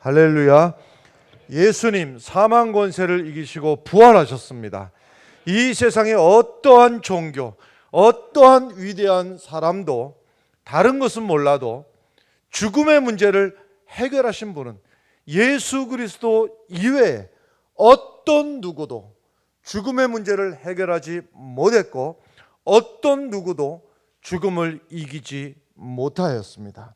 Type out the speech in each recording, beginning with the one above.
할렐루야. 예수님 사망 권세를 이기시고 부활하셨습니다. 이 세상에 어떠한 종교, 어떠한 위대한 사람도 다른 것은 몰라도 죽음의 문제를 해결하신 분은 예수 그리스도 이외에 어떤 누구도 죽음의 문제를 해결하지 못했고 어떤 누구도 죽음을 이기지 못하였습니다.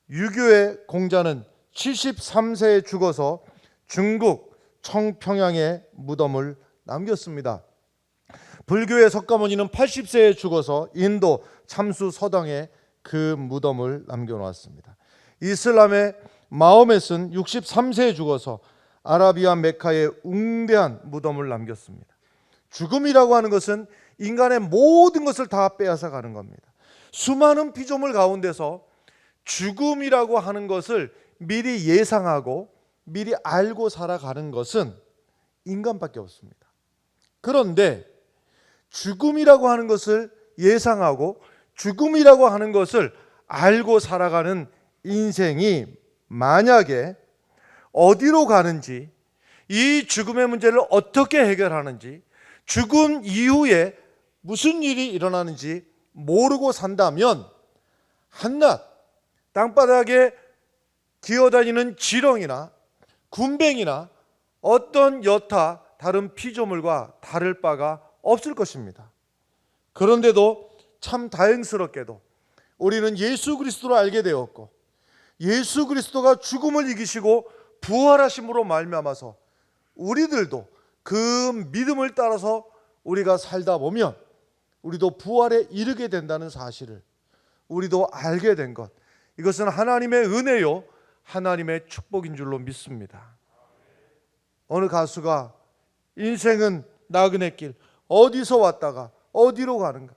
유교의 공자는 73세에 죽어서 중국 청평양에 무덤을 남겼습니다. 불교의 석가모니는 80세에 죽어서 인도 참수 서당에 그 무덤을 남겨놓았습니다. 이슬람의 마호멧은 63세에 죽어서 아라비아 메카에 웅대한 무덤을 남겼습니다. 죽음이라고 하는 것은 인간의 모든 것을 다 빼앗아 가는 겁니다. 수많은 피조물 가운데서 죽음이라고 하는 것을 미리 예상하고 미리 알고 살아가는 것은 인간밖에 없습니다. 그런데 죽음이라고 하는 것을 예상하고 죽음이라고 하는 것을 알고 살아가는 인생이 만약에 어디로 가는지, 이 죽음의 문제를 어떻게 해결하는지, 죽음 이후에 무슨 일이 일어나는지 모르고 산다면 한낱 땅바닥에 기어다니는 지렁이나 군뱅이나 어떤 여타 다른 피조물과 다를 바가 없을 것입니다. 그런데도 참 다행스럽게도 우리는 예수 그리스도를 알게 되었고 예수 그리스도가 죽음을 이기시고 부활하심으로 말미암아서 우리들도 그 믿음을 따라서 우리가 살다 보면 우리도 부활에 이르게 된다는 사실을 우리도 알게 된 것, 이것은 하나님의 은혜요 하나님의 축복인 줄로 믿습니다. 어느 가수가 인생은 나그네 길, 어디서 왔다가 어디로 가는가,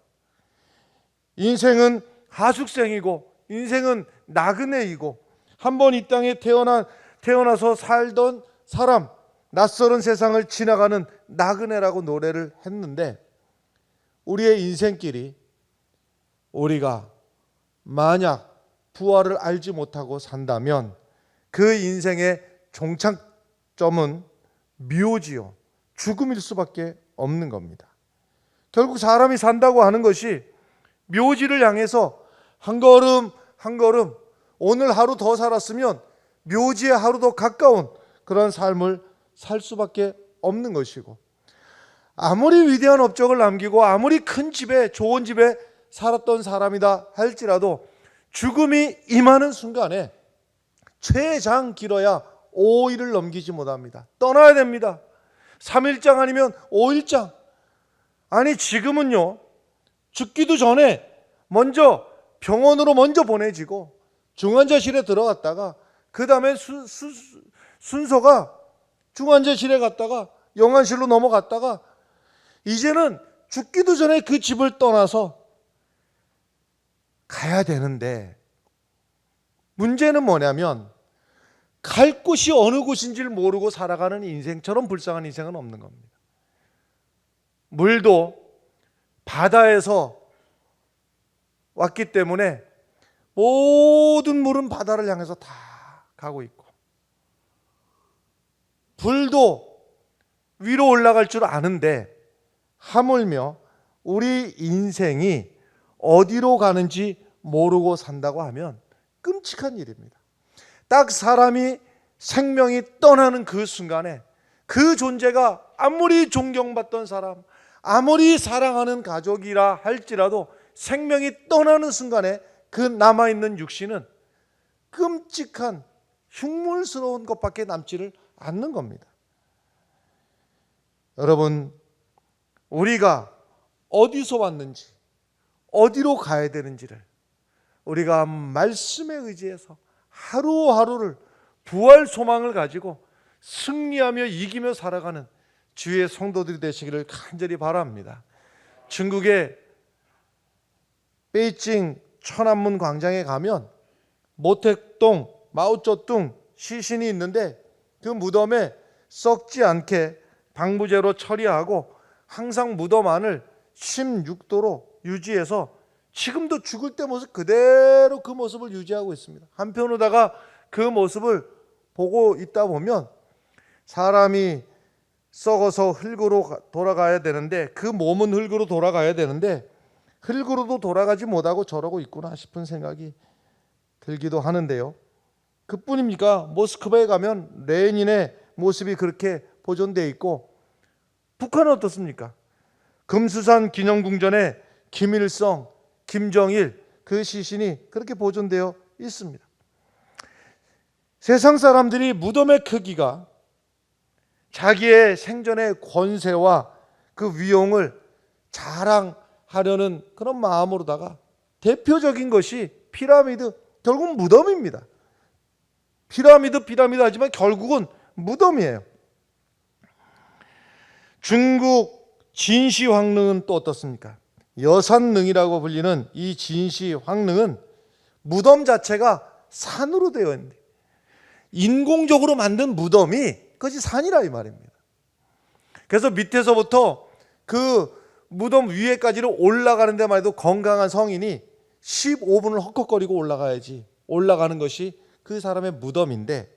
인생은 하숙생이고 인생은 나그네이고 한번 이 땅에 태어나서 살던 사람, 낯설은 세상을 지나가는 나그네라고 노래를 했는데, 우리의 인생길이 우리가 만약 부활을 알지 못하고 산다면 그 인생의 종착점은 묘지요 죽음일 수밖에 없는 겁니다. 결국 사람이 산다고 하는 것이 묘지를 향해서 한 걸음 한 걸음, 오늘 하루 더 살았으면 묘지에 하루 더 가까운 그런 삶을 살 수밖에 없는 것이고, 아무리 위대한 업적을 남기고 아무리 큰 집에 좋은 집에 살았던 사람이다 할지라도 죽음이 임하는 순간에 최장 길어야 5일을 넘기지 못합니다. 떠나야 됩니다. 3일장 아니면 5일장. 아니 지금은요 죽기도 전에 먼저 병원으로 먼저 보내지고 중환자실에 들어갔다가 그 다음에 순서가 중환자실에 갔다가 영안실로 넘어갔다가 이제는 죽기도 전에 그 집을 떠나서 가야 되는데, 문제는 뭐냐면 갈 곳이 어느 곳인지를 모르고 살아가는 인생처럼 불쌍한 인생은 없는 겁니다. 물도 바다에서 왔기 때문에 모든 물은 바다를 향해서 다 가고 있고, 불도 위로 올라갈 줄 아는데 하물며 우리 인생이 어디로 가는지 모르고 산다고 하면 끔찍한 일입니다. 딱 사람이 생명이 떠나는 그 순간에 그 존재가 아무리 존경받던 사람, 아무리 사랑하는 가족이라 할지라도 생명이 떠나는 순간에 그 남아있는 육신은 끔찍한 흉물스러운 것밖에 남지를 않는 겁니다. 여러분, 우리가 어디서 왔는지 어디로 가야 되는지를 우리가 말씀에 의지해서 하루하루를 부활 소망을 가지고 승리하며 이기며 살아가는 주의 성도들이 되시기를 간절히 바랍니다. 중국의 베이징 천안문 광장에 가면 모택동 마오쩌둥 시신이 있는데 그 무덤에 썩지 않게 방부제로 처리하고 항상 무덤 안을 16도로 유지해서 지금도 죽을 때 모습 그대로 그 모습을 유지하고 있습니다. 한편으로다가 그 모습을 보고 있다 보면 사람이 썩어서 흙으로 돌아가야 되는데, 그 몸은 흙으로 돌아가야 되는데 흙으로도 돌아가지 못하고 저러고 있구나 싶은 생각이 들기도 하는데요. 그뿐입니까? 모스크바에 가면 레닌의 모습이 그렇게 보존되어 있고, 북한은 어떻습니까? 금수산 기념궁전에 김일성, 김정일 그 시신이 그렇게 보존되어 있습니다. 세상 사람들이 무덤의 크기가 자기의 생전의 권세와 그 위용을 자랑하려는 그런 마음으로다가 대표적인 것이 피라미드, 결국 무덤입니다. 피라미드 하지만 결국은 무덤이에요. 중국 진시황릉은 또 어떻습니까? 여산릉이라고 불리는 이 진시황릉은 무덤 자체가 산으로 되어 있는데, 인공적으로 만든 무덤이 그것이 산이라 이 말입니다. 그래서 밑에서부터 그 무덤 위에까지를 올라가는 데만 해도 건강한 성인이 15분을 헉헉거리고 올라가야지 올라가는 것이 그 사람의 무덤인데,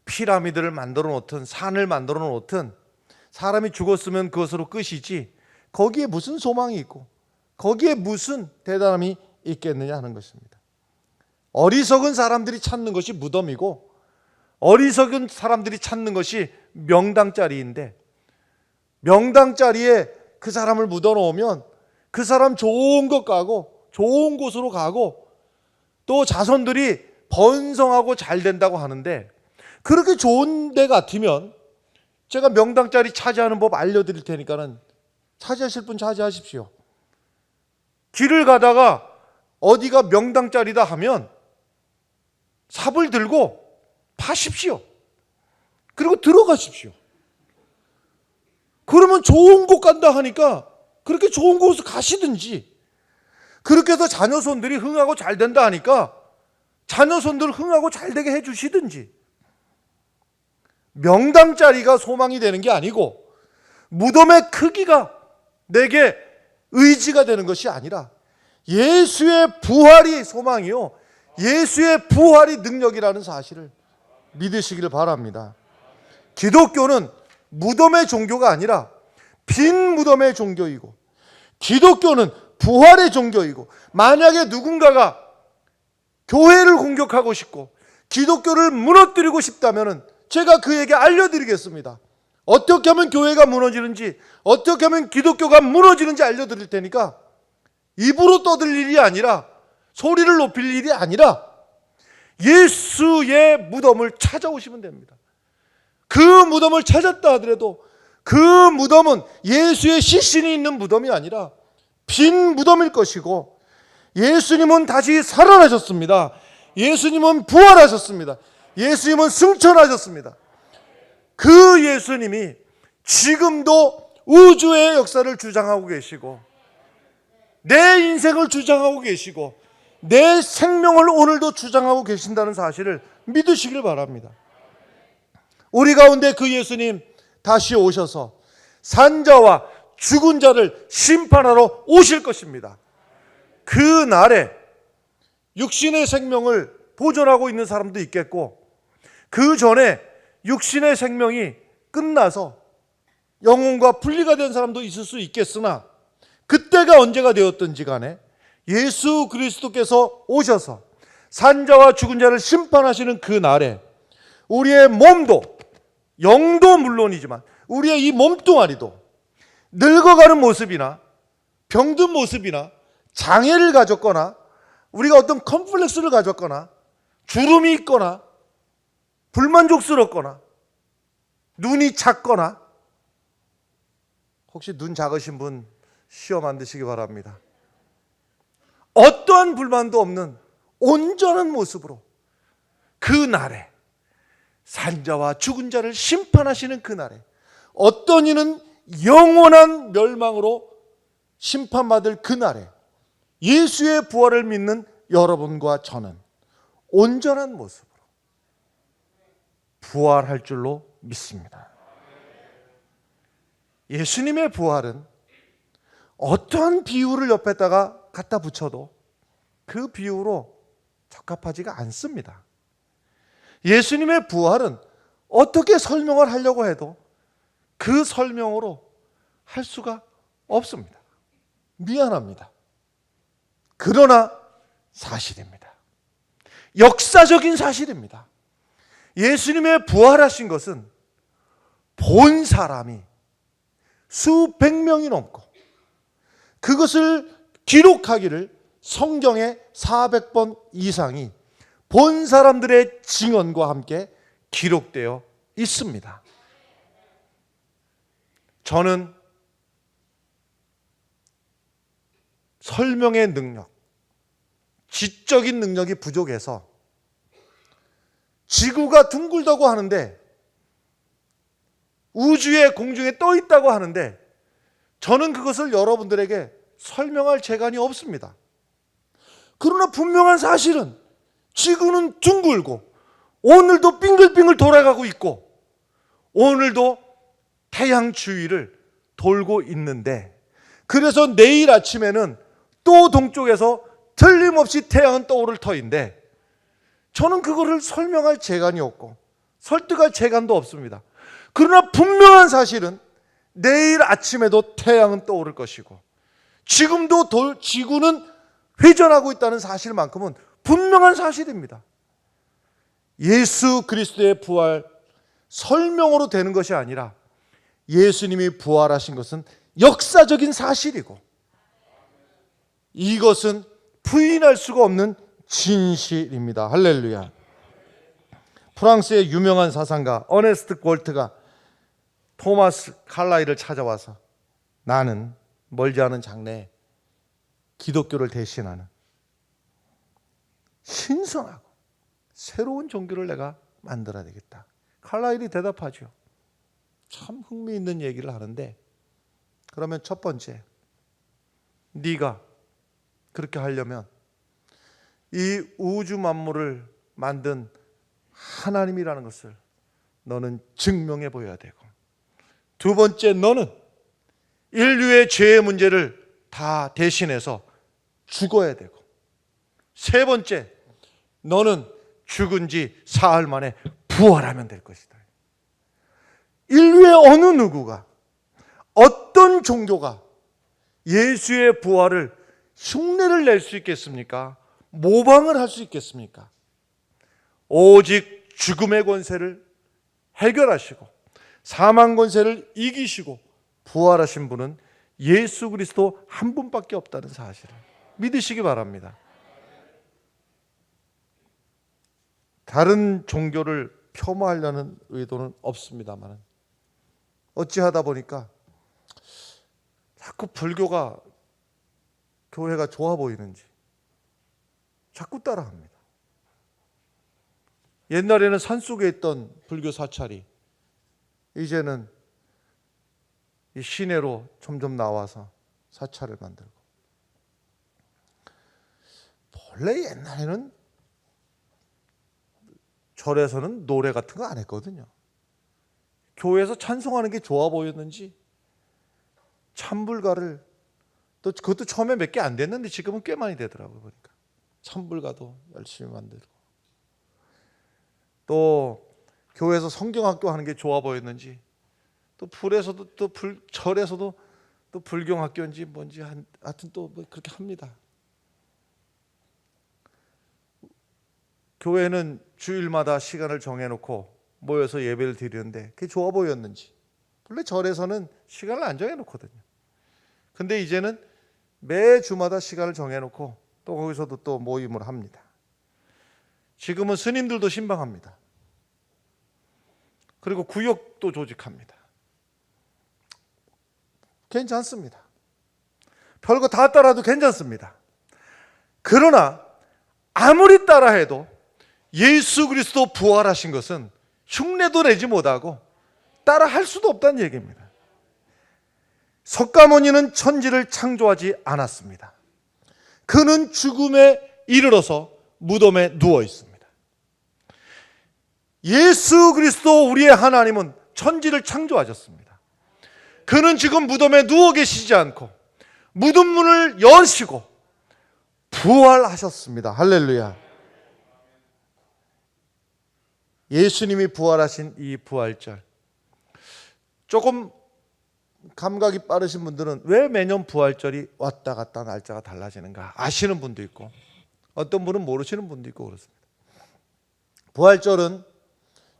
피라미드를 만들어 놓든 산을 만들어 놓든 사람이 죽었으면 그것으로 끝이지 거기에 무슨 소망이 있고 거기에 무슨 대단함이 있겠느냐 하는 것입니다. 어리석은 사람들이 찾는 것이 무덤이고 어리석은 사람들이 찾는 것이 명당자리인데, 명당자리에 그 사람을 묻어 놓으면 그 사람 좋은 것 가고 좋은 곳으로 가고 또 자손들이 번성하고 잘 된다고 하는데, 그렇게 좋은 데 같으면 제가 명당자리 차지하는 법 알려드릴 테니까는 차지하실 분 차지하십시오. 길을 가다가 어디가 명당자리다 하면 삽을 들고 파십시오. 그리고 들어가십시오. 그러면 좋은 곳 간다 하니까 그렇게 좋은 곳을 가시든지, 그렇게 해서 자녀손들이 흥하고 잘 된다 하니까 자녀손들 흥하고 잘 되게 해주시든지, 명당자리가 소망이 되는 게 아니고 무덤의 크기가 내게 의지가 되는 것이 아니라 예수의 부활이 소망이요, 예수의 부활이 능력이라는 사실을 믿으시기를 바랍니다. 기독교는 무덤의 종교가 아니라 빈 무덤의 종교이고, 기독교는 부활의 종교이고, 만약에 누군가가 교회를 공격하고 싶고 기독교를 무너뜨리고 싶다면 제가 그에게 알려드리겠습니다. 어떻게 하면 교회가 무너지는지, 어떻게 하면 기독교가 무너지는지 알려드릴 테니까 입으로 떠들 일이 아니라, 소리를 높일 일이 아니라 예수의 무덤을 찾아오시면 됩니다. 그 무덤을 찾았다 하더라도 그 무덤은 예수의 시신이 있는 무덤이 아니라 빈 무덤일 것이고, 예수님은 다시 살아나셨습니다. 예수님은 부활하셨습니다. 예수님은 승천하셨습니다. 그 예수님이 지금도 우주의 역사를 주장하고 계시고, 내 인생을 주장하고 계시고, 내 생명을 오늘도 주장하고 계신다는 사실을 믿으시길 바랍니다. 우리 가운데 그 예수님 다시 오셔서 산자와 죽은 자를 심판하러 오실 것입니다. 그 날에 육신의 생명을 보존하고 있는 사람도 있겠고, 그 전에 육신의 생명이 끝나서 영혼과 분리가 된 사람도 있을 수 있겠으나, 그때가 언제가 되었든지 간에 예수 그리스도께서 오셔서 산자와 죽은 자를 심판하시는 그 날에 우리의 몸도, 영도 물론이지만 우리의 이 몸뚱아리도 늙어가는 모습이나 병든 모습이나 장애를 가졌거나 우리가 어떤 컴플렉스를 가졌거나 주름이 있거나 불만족스럽거나 눈이 작거나, 혹시 눈 작으신 분 시험 안 드시기 바랍니다. 어떠한 불만도 없는 온전한 모습으로 그 날에, 산자와 죽은 자를 심판하시는 그 날에, 어떤 이는 영원한 멸망으로 심판받을 그 날에 예수의 부활을 믿는 여러분과 저는 온전한 모습으로 부활할 줄로 믿습니다. 예수님의 부활은 어떠한 비유를 옆에다가 갖다 붙여도 그 비유로 적합하지가 않습니다. 예수님의 부활은 어떻게 설명을 하려고 해도 그 설명으로 할 수가 없습니다. 미안합니다. 그러나 사실입니다. 역사적인 사실입니다. 예수님의 부활하신 것은 본 사람이 수백 명이 넘고 그것을 기록하기를 성경에 400번 이상이 본 사람들의 증언과 함께 기록되어 있습니다. 저는 설명의 능력, 지적인 능력이 부족해서 지구가 둥글다고 하는데, 우주의 공중에 떠 있다고 하는데, 저는 그것을 여러분들에게 설명할 재간이 없습니다. 그러나 분명한 사실은 지구는 둥글고 오늘도 빙글빙글 돌아가고 있고 오늘도 태양 주위를 돌고 있는데, 그래서 내일 아침에는 또 동쪽에서 틀림없이 태양은 떠오를 터인데, 저는 그거를 설명할 재간이 없고 설득할 재간도 없습니다. 그러나 분명한 사실은 내일 아침에도 태양은 떠오를 것이고 지금도 지구는 회전하고 있다는 사실만큼은 분명한 사실입니다. 예수 그리스도의 부활, 설명으로 되는 것이 아니라 예수님이 부활하신 것은 역사적인 사실이고 이것은 부인할 수가 없는 진실입니다. 할렐루야. 프랑스의 유명한 사상가 어네스트 골트가 토마스 칼라일을 찾아와서 나는 멀지 않은 장래에 기독교를 대신하는 신성하고 새로운 종교를 내가 만들어야 되겠다. 칼라일이 대답하죠. 참 흥미있는 얘기를 하는데, 그러면 첫 번째, 네가 그렇게 하려면 이 우주 만물을 만든 하나님이라는 것을 너는 증명해 보여야 되고, 두 번째, 너는 인류의 죄의 문제를 다 대신해서 죽어야 되고, 세 번째, 너는 죽은 지 사흘 만에 부활하면 될 것이다. 인류의 어느 누구가, 어떤 종교가 예수의 부활을 흉내를 낼 수 있겠습니까? 모방을 할 수 있겠습니까? 오직 죽음의 권세를 해결하시고 사망 권세를 이기시고 부활하신 분은 예수 그리스도 한 분밖에 없다는 사실을 믿으시기 바랍니다. 다른 종교를 폄하하려는 의도는 없습니다만, 어찌하다 보니까 자꾸 불교가, 교회가 좋아 보이는지 자꾸 따라합니다. 옛날에는 산속에 있던 불교 사찰이 이제는 이 시내로 점점 나와서 사찰을 만들고, 원래 옛날에는 절에서는 노래 같은 거 안 했거든요. 교회에서 찬송하는 게 좋아 보였는지 찬불가를, 또 그것도 처음에 몇 개 안 됐는데 지금은 꽤 많이 되더라고요. 보니까 찬불가도 열심히 만들고, 또 교회에서 성경학교 하는 게 좋아 보였는지 또 불에서도 또 절에서도 또 불경학교인지 뭔지 하여튼 또 뭐 그렇게 합니다. 교회는 주일마다 시간을 정해놓고 모여서 예배를 드리는데 그게 좋아 보였는지, 원래 절에서는 시간을 안 정해놓거든요. 근데 이제는 매 주마다 시간을 정해놓고 또 거기서도 또 모임을 합니다. 지금은 스님들도 신방합니다. 그리고 구역도 조직합니다. 괜찮습니다. 별거 다 따라도 괜찮습니다. 그러나 아무리 따라해도 예수 그리스도 부활하신 것은 흉내도 내지 못하고 따라할 수도 없다는 얘기입니다. 석가모니는 천지를 창조하지 않았습니다. 그는 죽음에 이르러서 무덤에 누워 있습니다. 예수 그리스도 우리의 하나님은 천지를 창조하셨습니다. 그는 지금 무덤에 누워 계시지 않고 무덤 문을 여시고 부활하셨습니다. 할렐루야. 예수님이 부활하신 이 부활절, 조금 감각이 빠르신 분들은 왜 매년 부활절이 왔다 갔다 날짜가 달라지는가 아시는 분도 있고, 어떤 분은 모르시는 분도 있고 그렇습니다. 부활절은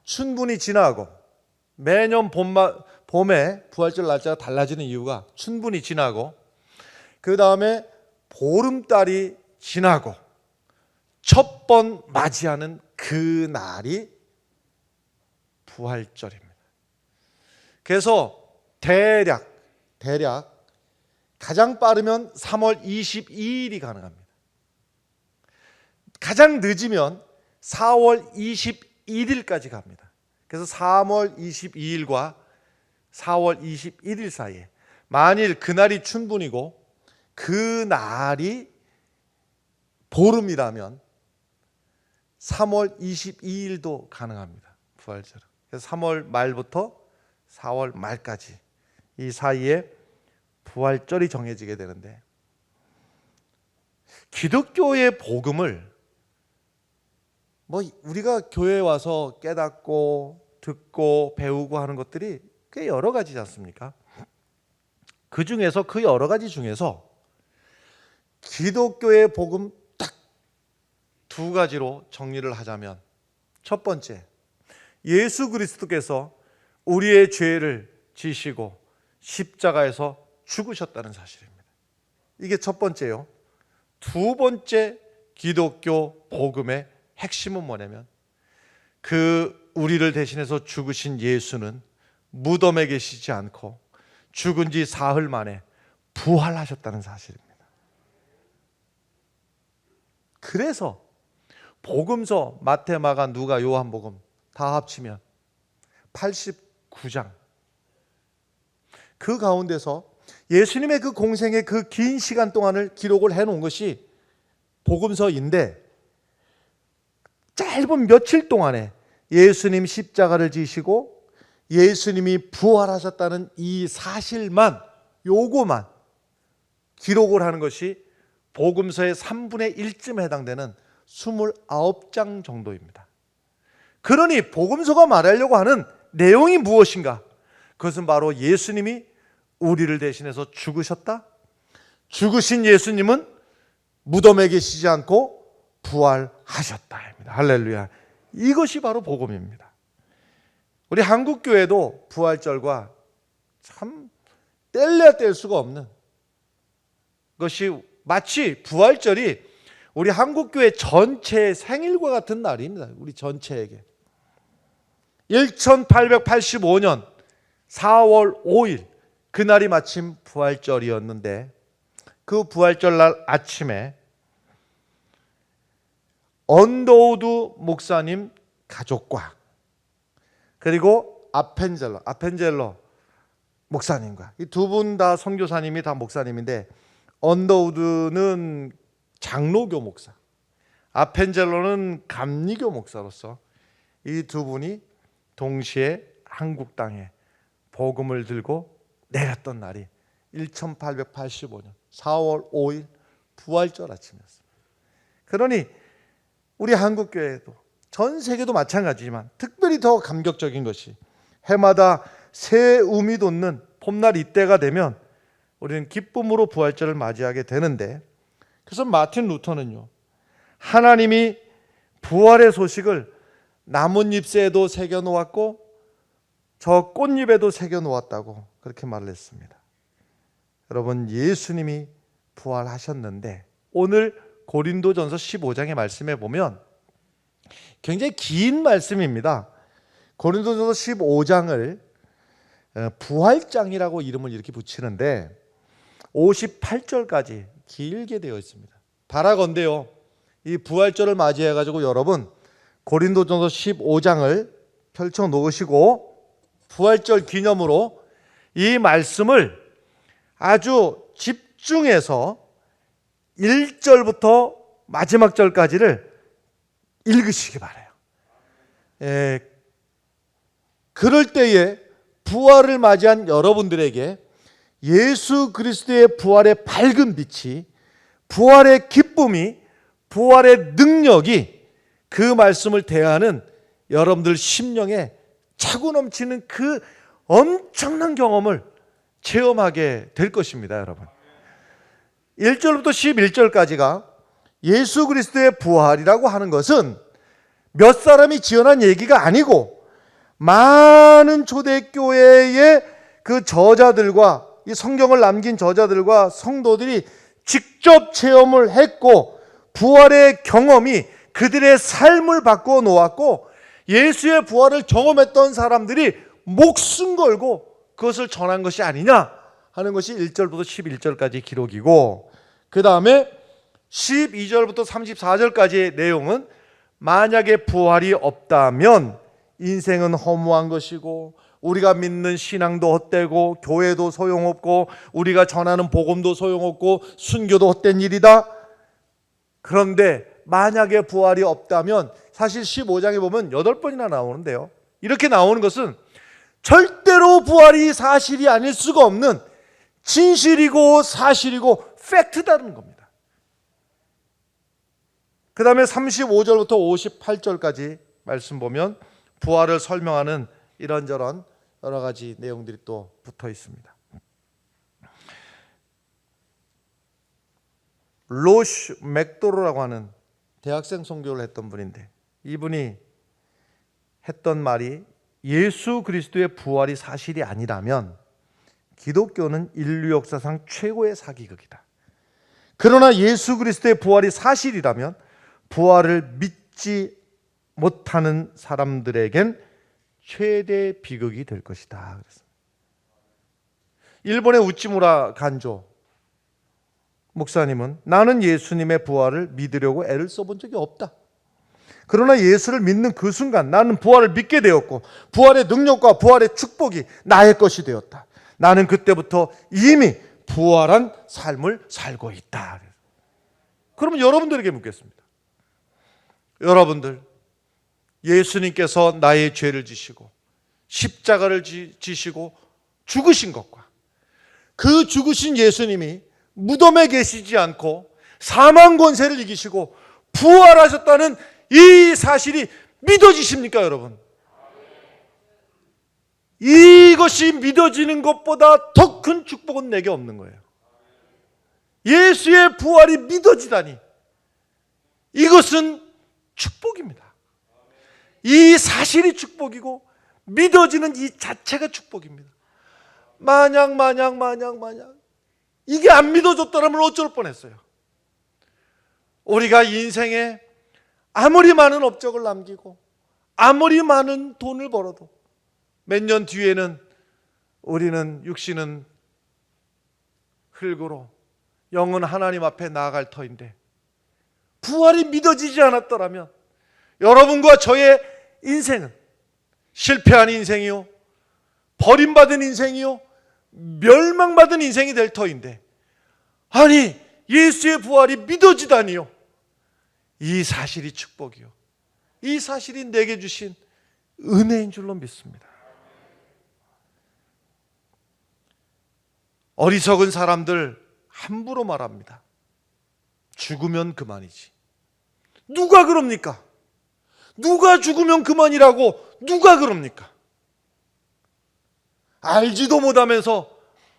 춘분이 지나고, 매년 봄에 부활절 날짜가 달라지는 이유가 춘분이 지나고, 그 다음에 보름달이 지나고 첫 번 맞이하는 그 날이 부활절입니다. 그래서 대략 가장 빠르면 3월 22일이 가능합니다. 가장 늦으면 4월 21일까지 갑니다. 그래서 3월 22일과 4월 21일 사이에, 만일 그날이 춘분이고 그날이 보름이라면 3월 22일도 가능합니다. 부활절은. 그래서 3월 말부터 4월 말까지 이 사이에 부활절이 정해지게 되는데, 기독교의 복음을 우리가 교회에 와서 깨닫고 듣고 배우고 하는 것들이 꽤 여러 가지지 않습니까? 그 여러 가지 중에서 기독교의 복음 딱 두 가지로 정리를 하자면, 첫 번째, 예수 그리스도께서 우리의 죄를 지시고 십자가에서 죽으셨다는 사실입니다. 이게 첫 번째요. 두 번째, 기독교 복음의 핵심은 뭐냐면, 우리를 대신해서 죽으신 예수는 무덤에 계시지 않고 죽은 지 사흘 만에 부활하셨다는 사실입니다. 그래서 복음서 마태, 마가, 누가, 요한복음 다 합치면 89장, 그 가운데서 예수님의 그 공생의 그 긴 시간 동안을 기록을 해놓은 것이 복음서인데, 짧은 며칠 동안에 예수님 십자가를 지시고 예수님이 부활하셨다는 이 사실만, 요거만 기록을 하는 것이 복음서의 3분의 1쯤에 해당되는 29장 정도입니다. 그러니 복음서가 말하려고 하는 내용이 무엇인가? 그것은 바로 예수님이 우리를 대신해서 죽으셨다. 죽으신 예수님은 무덤에 계시지 않고 부활하셨다입니다. 할렐루야. 이것이 바로 복음입니다. 우리 한국 교회도 부활절과 참 뗄래야 뗄 수가 없는 것이, 마치 부활절이 우리 한국 교회 전체의 생일과 같은 날입니다. 우리 전체에게. 1885년 4월 5일 그날이 마침 부활절이었는데, 그 부활절 날 아침에 언더우드 목사님 가족과, 그리고 아펜젤러 목사님과, 이 두 분 다 선교사님이 다 목사님인데, 언더우드는 장로교 목사, 아펜젤러는 감리교 목사로서 이 두 분이 동시에 한국 땅에 복음을 들고 내렸던 날이 1885년 4월 5일 부활절 아침이었습니다. 그러니 우리 한국교회도, 전 세계도 마찬가지지만 특별히 더 감격적인 것이, 해마다 새 움이 돋는 봄날 이때가 되면 우리는 기쁨으로 부활절을 맞이하게 되는데, 그래서 마틴 루터는요, 하나님이 부활의 소식을 나뭇잎새에도 새겨 놓았고 저 꽃잎에도 새겨 놓았다고 그렇게 말을 했습니다. 여러분, 예수님이 부활하셨는데, 오늘 고린도전서 15장의 말씀에 보면 굉장히 긴 말씀입니다. 고린도전서 15장을 부활장이라고 이름을 이렇게 붙이는데 58절까지 길게 되어 있습니다. 바라건대요, 이 부활절을 맞이해 가지고 여러분 고린도전서 15장을 펼쳐 놓으시고 부활절 기념으로 이 말씀을 아주 집중해서 1절부터 마지막 절까지를 읽으시기 바라요. 그럴 때에 부활을 맞이한 여러분들에게 예수 그리스도의 부활의 밝은 빛이, 부활의 기쁨이, 부활의 능력이 그 말씀을 대하는 여러분들 심령에 차고 넘치는 그 엄청난 경험을 체험하게 될 것입니다, 여러분. 1절부터 11절까지가 예수 그리스도의 부활이라고 하는 것은 몇 사람이 지어낸 얘기가 아니고 많은 초대교회의 그 저자들과 이 성경을 남긴 저자들과 성도들이 직접 체험을 했고 부활의 경험이 그들의 삶을 바꾸어 놓았고 예수의 부활을 경험했던 사람들이 목숨 걸고 그것을 전한 것이 아니냐 하는 것이 1절부터 11절까지 기록이고, 그 다음에 12절부터 34절까지의 내용은 만약에 부활이 없다면 인생은 허무한 것이고 우리가 믿는 신앙도 헛되고 교회도 소용없고 우리가 전하는 복음도 소용없고 순교도 헛된 일이다. 그런데 만약에 부활이 없다면, 사실 15장에 보면 8번이나 나오는데요, 이렇게 나오는 것은 절대로 부활이 사실이 아닐 수가 없는 진실이고 사실이고 팩트다는 겁니다. 그 다음에 35절부터 58절까지 말씀 보면 부활을 설명하는 이런저런 여러 가지 내용들이 또 붙어 있습니다. 로시 맥도르라고 하는 대학생 선교를 했던 분인데, 이분이 했던 말이 예수 그리스도의 부활이 사실이 아니라면 기독교는 인류 역사상 최고의 사기극이다. 그러나 예수 그리스도의 부활이 사실이라면 부활을 믿지 못하는 사람들에겐 최대 비극이 될 것이다. 일본의 우찌무라 간조 목사님은 나는 예수님의 부활을 믿으려고 애를 써본 적이 없다. 그러나 예수를 믿는 그 순간 나는 부활을 믿게 되었고 부활의 능력과 부활의 축복이 나의 것이 되었다. 나는 그때부터 이미 부활한 삶을 살고 있다. 그러면 여러분들에게 묻겠습니다. 여러분들, 예수님께서 나의 죄를 지시고 십자가를 지시고 죽으신 것과 그 죽으신 예수님이 무덤에 계시지 않고 사망 권세를 이기시고 부활하셨다는 이 사실이 믿어지십니까, 여러분? 이것이 믿어지는 것보다 더 큰 축복은 내게 없는 거예요. 예수의 부활이 믿어지다니, 이것은 축복입니다. 이 사실이 축복이고 믿어지는 이 자체가 축복입니다. 만약 이게 안 믿어졌더라면 어쩔 뻔했어요. 우리가 인생에 아무리 많은 업적을 남기고 아무리 많은 돈을 벌어도 몇 년 뒤에는 우리는 육신은 흙으로 영은 하나님 앞에 나아갈 터인데, 부활이 믿어지지 않았더라면 여러분과 저의 인생은 실패한 인생이요, 버림받은 인생이요, 멸망받은 인생이 될 터인데, 아니 예수의 부활이 믿어지다니요, 이 사실이 축복이요, 이 사실이 내게 주신 은혜인 줄로 믿습니다. 어리석은 사람들 함부로 말합니다. 죽으면 그만이지. 누가 그럽니까? 누가 죽으면 그만이라고 누가 그럽니까? 알지도 못하면서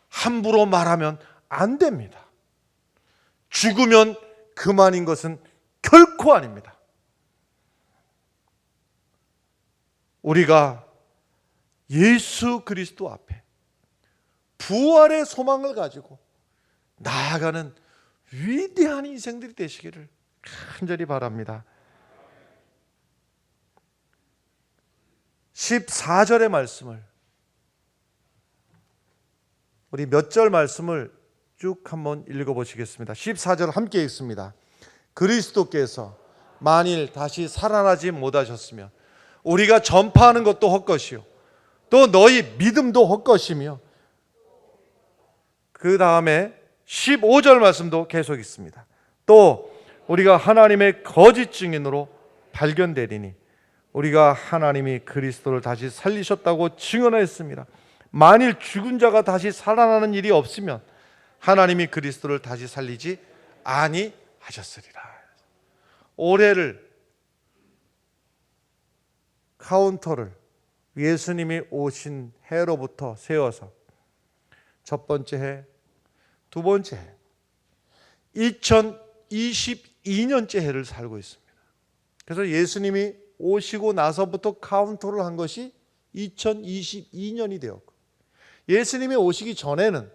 함부로 말하면 안 됩니다. 죽으면 그만인 것은 결코 아닙니다. 우리가 예수 그리스도 앞에 부활의 소망을 가지고 나아가는 위대한 인생들이 되시기를 간절히 바랍니다. 14절의 말씀을, 우리 몇 절 말씀을 쭉 한번 읽어보시겠습니다. 14절 함께 읽습니다. 그리스도께서 만일 다시 살아나지 못하셨으면 우리가 전파하는 것도 헛것이요 또 너희 믿음도 헛것이며, 그 다음에 15절 말씀도 계속 있습니다. 또 우리가 하나님의 거짓 증인으로 발견되리니 우리가 하나님이 그리스도를 다시 살리셨다고 증언했습니다. 만일 죽은 자가 다시 살아나는 일이 없으면 하나님이 그리스도를 다시 살리지 아니하셨으리라. 올해를 카운터를 예수님이 오신 해로부터 세워서 첫 번째 해, 두 번째 해, 2022년째 해를 살고 있습니다. 그래서 예수님이 오시고 나서부터 카운터를 한 것이 2022년이 되었고, 예수님이 오시기 전에는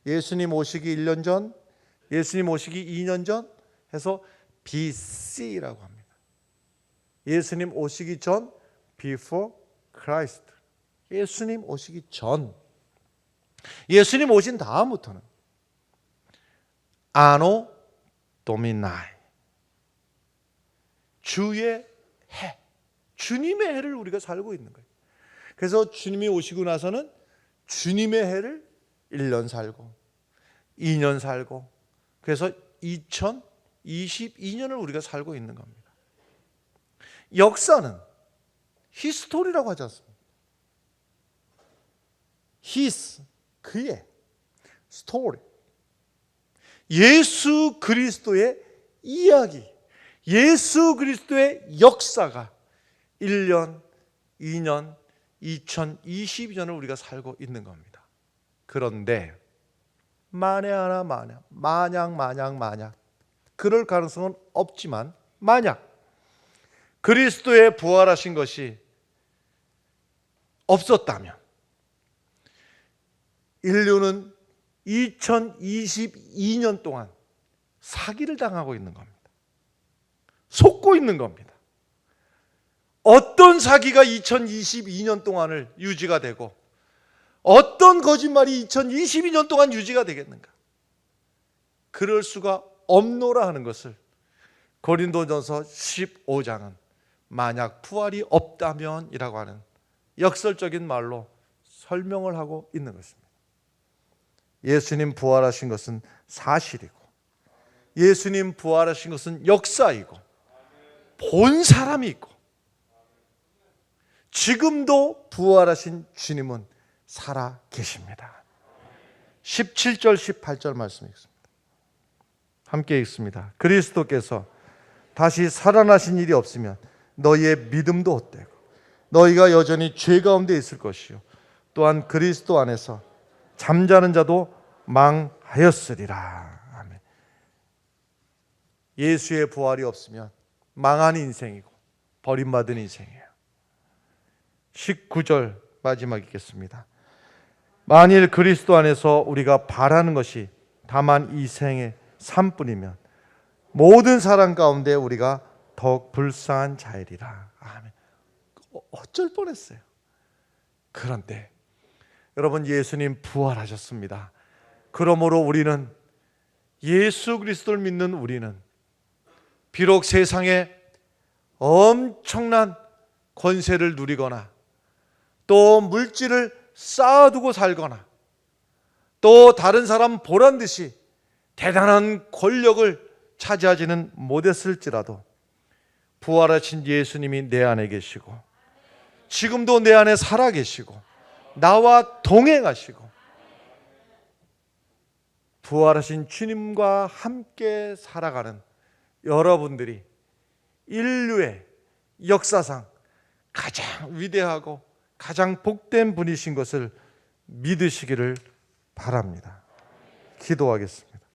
예수님 오시기 1년 전, 예수님 오시기 2년 전 해서 BC라고 합니다. 예수님 오시기 전, before Christ. 예수님 오시기 전. 예수님 오신 다음부터는 아노 도미나이, 주의 해, 주님의 해를 우리가 살고 있는 거예요. 그래서 주님이 오시고 나서는 주님의 해를 1년 살고 2년 살고, 그래서 2022년을 우리가 살고 있는 겁니다. 역사는 히스토리라고 하지 않습니까? His, 그의, 스토리, 예수 그리스도의 이야기, 예수 그리스도의 역사가 1년, 2년, 2022년을 우리가 살고 있는 겁니다. 그런데 만약 그럴 가능성은 없지만, 만약 그리스도의 부활하신 것이 없었다면 인류는 2022년 동안 사기를 당하고 있는 겁니다. 속고 있는 겁니다. 어떤 사기가 2022년 동안을 유지가 되고 어떤 거짓말이 2022년 동안 유지가 되겠는가? 그럴 수가 없노라 하는 것을 고린도전서 15장은 만약 부활이 없다면 이라고 하는 역설적인 말로 설명을 하고 있는 것입니다. 예수님 부활하신 것은 사실이고, 예수님 부활하신 것은 역사이고, 본 사람이 있고, 지금도 부활하신 주님은 살아 계십니다. 17절 18절 말씀 읽습니다. 함께 읽습니다. 그리스도께서 다시 살아나신 일이 없으면 너희의 믿음도 헛되고 너희가 여전히 죄 가운데 있을 것이요 또한 그리스도 안에서 잠자는 자도 망하였으리라. 아멘. 예수의 부활이 없으면 망한 인생이고 버림받은 인생이에요. 19절 마지막 읽겠습니다. 만일 그리스도 안에서 우리가 바라는 것이 다만 이 생의 삶뿐이면 모든 사람 가운데 우리가 더욱 불쌍한 자이리라. 아멘. 어쩔 뻔했어요. 그런데 여러분, 예수님 부활하셨습니다. 그러므로 우리는, 예수 그리스도를 믿는 우리는 비록 세상에 엄청난 권세를 누리거나 또 물질을 쌓아두고 살거나 또 다른 사람 보란 듯이 대단한 권력을 차지하지는 못했을지라도 부활하신 예수님이 내 안에 계시고 지금도 내 안에 살아 계시고 나와 동행하시고 부활하신 주님과 함께 살아가는 여러분들이 인류의 역사상 가장 위대하고 가장 복된 분이신 것을 믿으시기를 바랍니다. 기도하겠습니다.